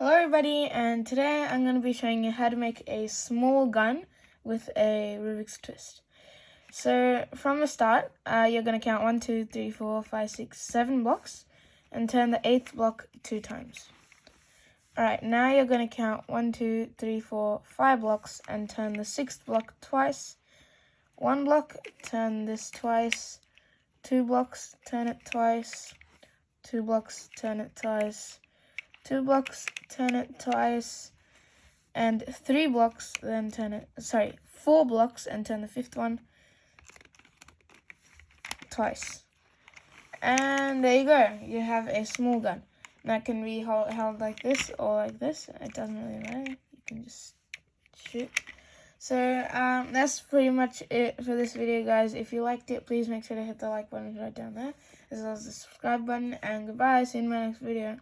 Hello everybody, and today I'm going to be showing you how to make a small gun with a Rubik's Twist. So from the start, you're going to count 1, 2, 3, 4, 5, 6, 7 blocks and turn the 8th block 2 times. Alright, now you're going to count 1, 2, 3, 4, 5 blocks and turn the 6th block twice. 1 block, turn this twice. 2 blocks, turn it twice. 2 blocks, turn it twice. 2 blocks, turn it twice, and 3 blocks, then turn it, 4 blocks and turn the 5th one twice. And there you go, you have a small gun. That can be held like this or like this, it doesn't really matter, you can just shoot. So that's pretty much it for this video, guys. If you liked it, please make sure to hit the like button right down there, as well as the subscribe button, and goodbye, see you in my next video.